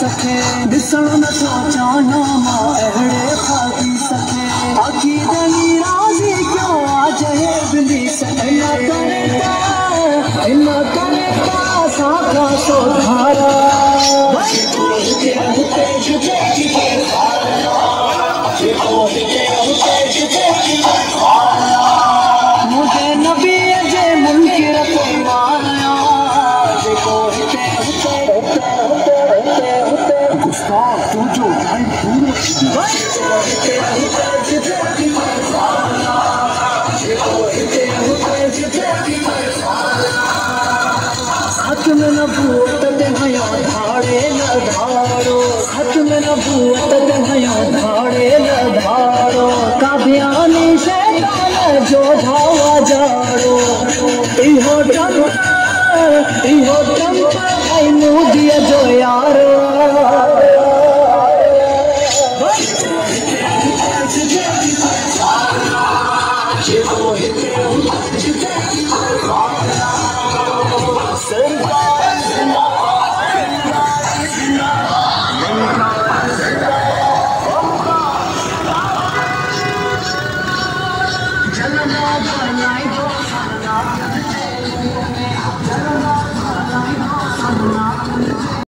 सके दिसण नथो चाहना मां अहिड़े खाधी सके आखी दनी राज़ी क्यों आज हे बिली सके इन करे साखा सोधारा मुझे नबी जे मुनकिर ते मारया गुस्ताख तुझो टाइम पूरो सच में नबूवत ते हया धाड़े न धाड़ो सच में नबूवत ते हया धाड़े न धाड़ो काबियानी शैतान जो धावा जाड़ो इहो टंप